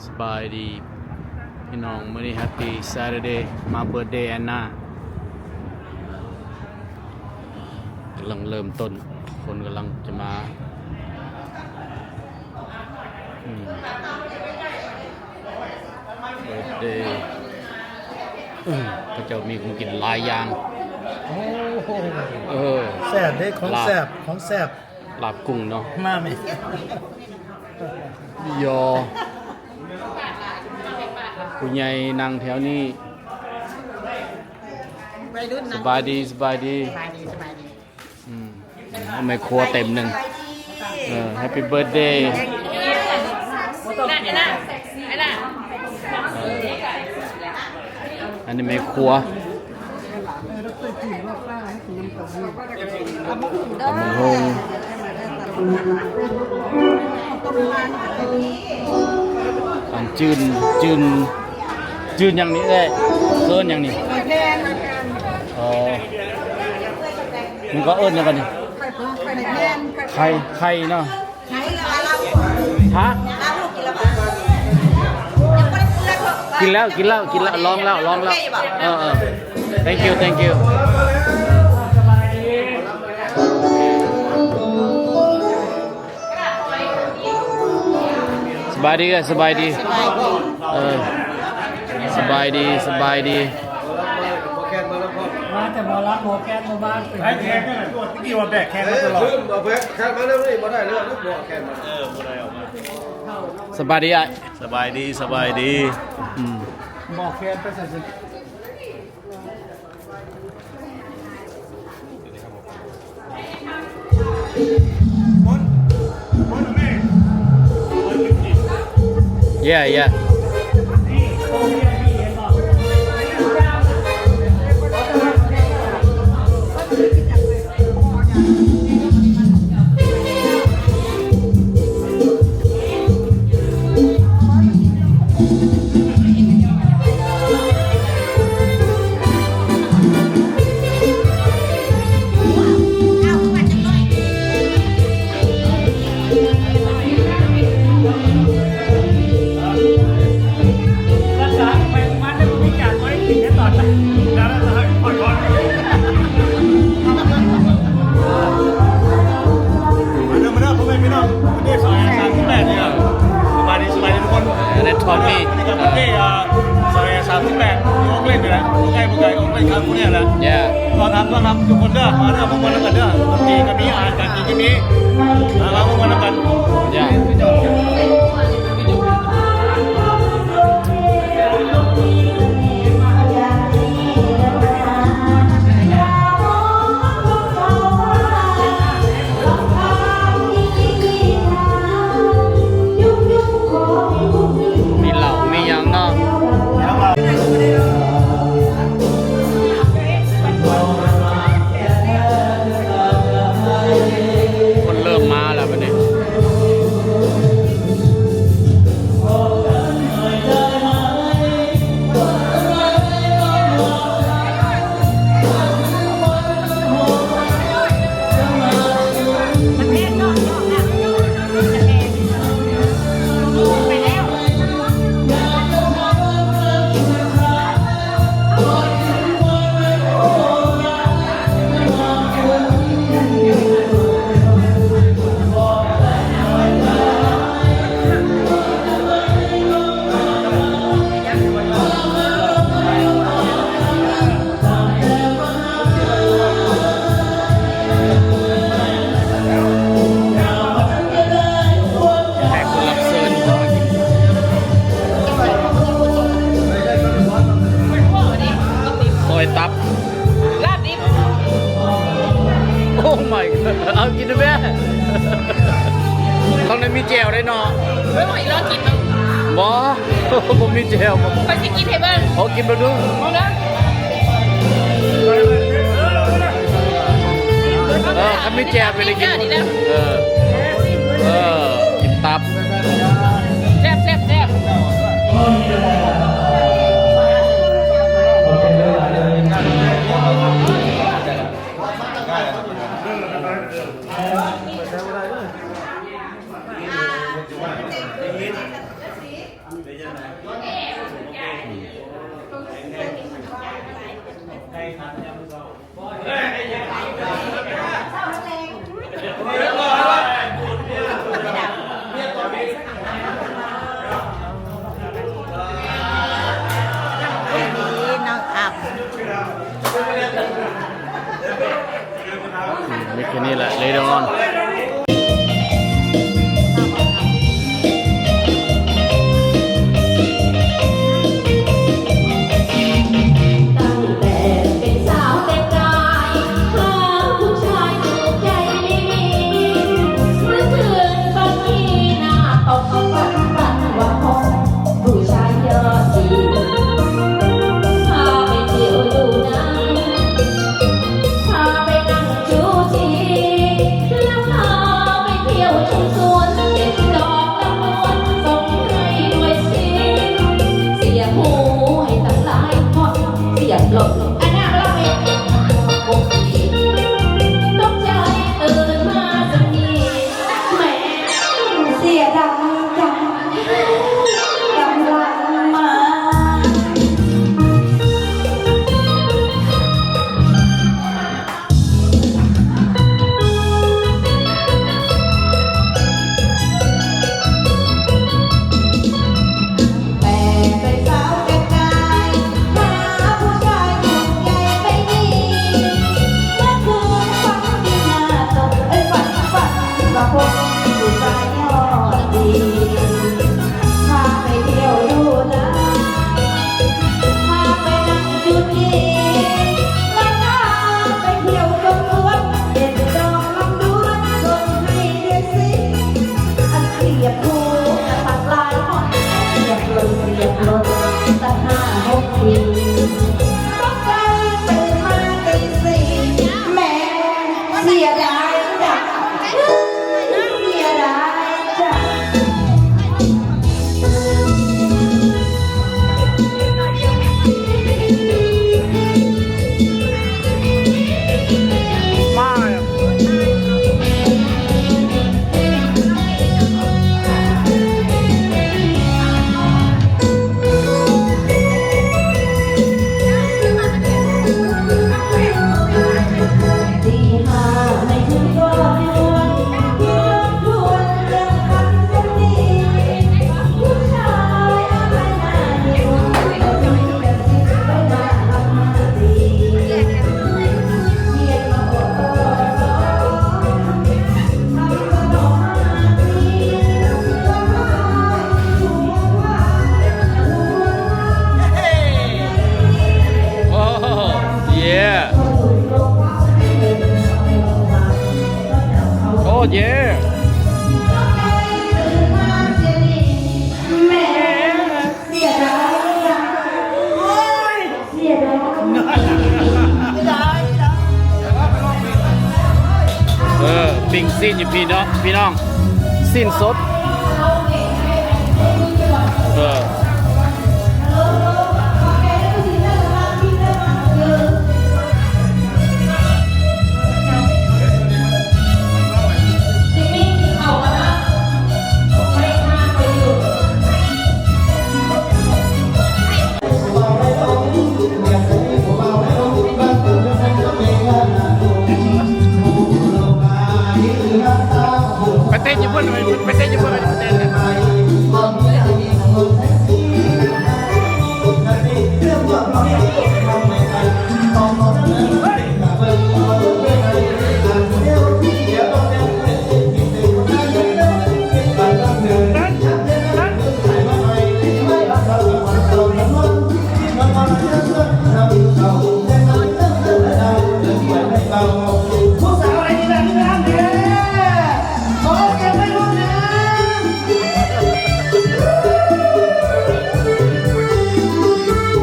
สบายดีพี่น้องมื้อนี้แฮปปี้ซา t ร์เดย์มาเบิร์ธเดย์แอนนากำลังเริ่มต้นคนกำลังจะมาเบิร์ธเดย์พระเจ้ามีของกินหลายอย่างโอ้โหแซ่บเด้ของแซ่บของแซ่บลาบกุ้งเนาะมาไหมยอผู้ใหญ่นั่งแถวนี้สบายดีสบายดีไม่ครัวเต็มหนึ่งแฮปปี้เบิร์ธเดย์อันนี้ไม่ครัวตำบักหุ่งอันจืนอย่างนี้ได้เอิ้นอย่างนี้อ๋อมันก็เอิ้นอย่างกันนี่ไข่เนาะฮะกินแล้วลองแล้วthank youสบายดีกันสบายดีสบายดีมาแต่บอรับโบแคนมาบ้านไอ้แคนนี่แหละตัวที่กี่วันแบกแคนมาตลอดแบกแคนมาแล้วนี่บ่ได้เลยลูกบ่แคนมาบ่ได้ออกมาสบายดีอ่ะสบายดีบอกแคนไปใส่yeahทอมมี่นี่ซอย38โอเล่นอยู่แล้วใกล้โอเล่นครับพวกนี้แหละต้อนรับทุกคนเด้อมาเด้อพวกมันแล้วกันเด้อมีก็มีอาหารการกินก็มีมาพวกมันแล้วกันตับลาบดิบโอ้ my god เอากินได้ไหมต้องได้มีแจวได้เนาะไม่ไหวรอกินมั้งบ่ผมมีแจวไปสิกินให้เบิ้งเขากินไปดูมองนะถ้ามีแจวไปได้กินกินตับแซ่บย แค่นี้แหละเลยเดี๋ยวก่อน ตั้งแต่เป็นสาวแต่ปลายหาผู้ชายถูกใจไม่มีเมื่อคืนบางทีหน้าตกฝันว่าพบผู้ชายยอดดีพาไปเที่ยวดูหนังพาไปนั่งจูจีแล้วพาไปเที่ยวชมสวนเก็บดอกลำดวนส่งให้ด้วยสิเสียหูให้ตั้งหลายคนเสียบหลบอันนั้นเราเองปกติตกใจตื่นมาสักทีแหมเสียดายจังกำลังมา แต่เป็นสาวแต่กายหาผู้ชายถูกใจไม่ดีเมื่อคืนฝันดีหน้าตกฝันว่าพบผู้ชายยอดดีพาไปเที่ยวดูหนังพาไปนั่งจุดดีแล้วพาไปเที่ยวชมสวนเด็ดดอกลำดวนส่งให้ด้วยสิอันเสียบหูจะตัดลายหมด เรียบร้อยตั้ง5-6 ปีตกใจตื่นมาตีสี่แม่เสียดายจังเสียดายจัง ตีห้าไม่ถึงก็นอนนอนทวนเรื่องคันสักทีผู้ชายอะไรน่าดูก็มีแต่สิบไปมาทำมาดีเรียนมาโอ้สอนทำขนมมาดีว่าถูกว่า โอ้เย่โอ้เย่ แม่เสียดายจังเสียดาย ปิ้งสิ้นอยู่พี่น้องสิ้นสดจิมมี่เอามานะไม่ทานไปอยู่ ไปเต้นญี่ปุ่นไปเต้นญี่ปุ่นไปเต้นเลย ผู้สาวอะไรนี่นะนี่นะเนี่ยขอเก็บไว้รุ่นนะ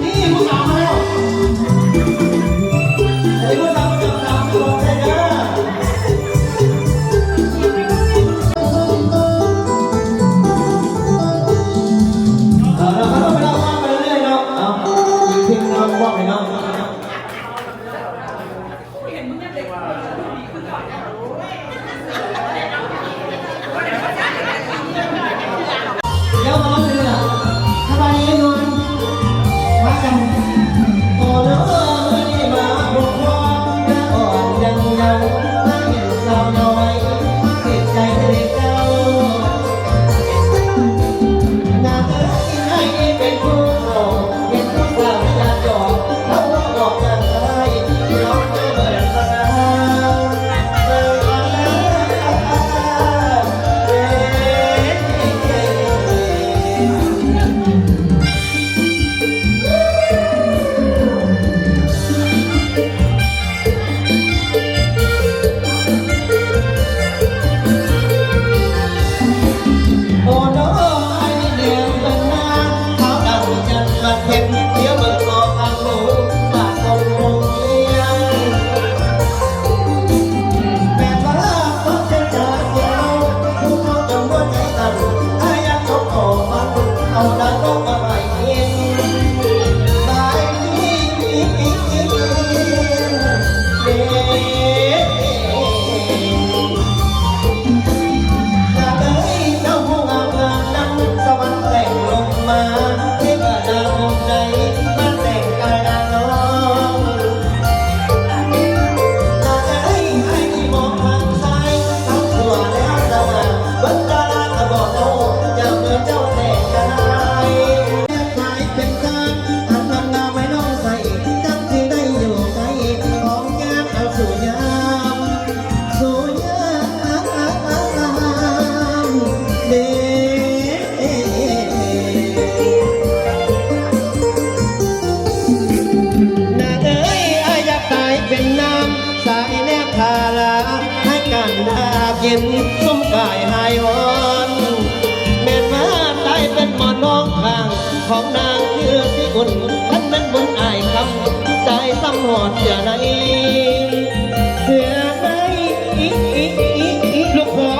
นี่ผู้สาวมาแล้วไอ้ผู้สาวมาจับสาวจะบอกได้นะเราก็ต้องไปเล่าว่าไปเรื่อยๆเนาะเอาทิ้งเราบอกไปเนาะ เดี๋ยวมาลองดูนะถ้าไปเองนอนมากันโอ้เนอะนี่มาบุกวอนและอ่อนยังเยาว์ไม่เห็นสาวน้อยติดใจเด็กเก่าน่าจะให้เป็นผู้โปรดเป็นผู้สาวจะจบแล้วบอกกันได้ที่ร้องไม่เหมือนกันนะ นสมกายหายวอนแม่นว่าตายเป็นหมอนน้องข้างของนางคือสิอุ่นท่านนั้นบนอายคำตายซ้ำหอดเสียในเสียในลูกพ่อ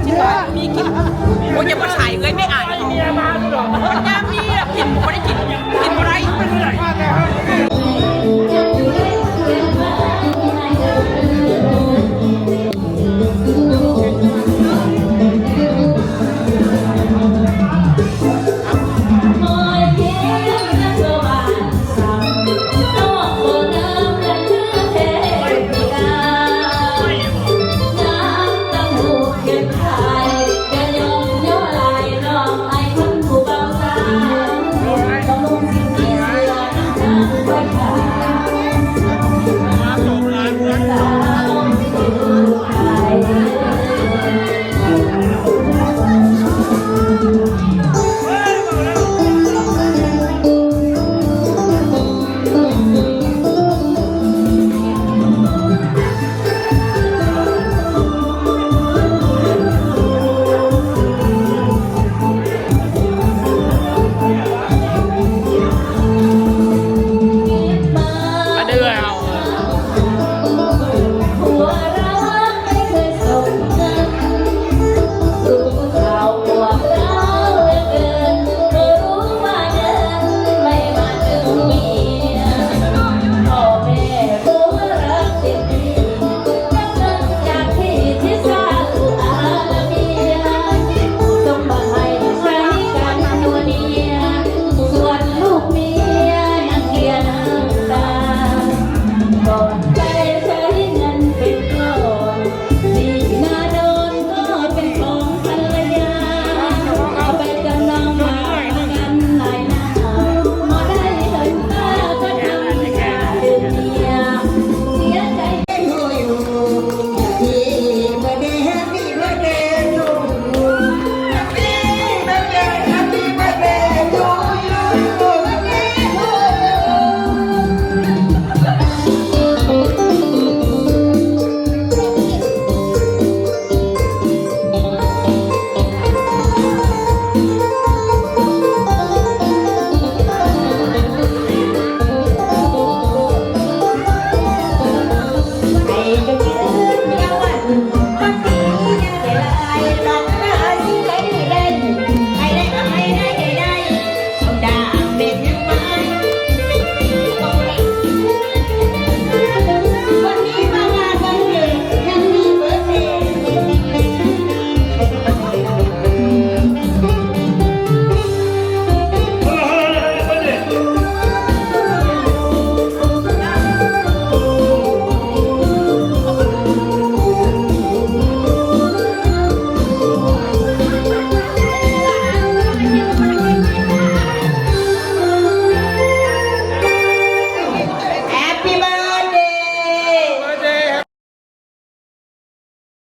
ชิบหายมีกินโอ้ยอย่ามาใส่เลยไม่อายเมียมาด้วยหรอมันยามีอ่ะกินไม่ได้กินอะไร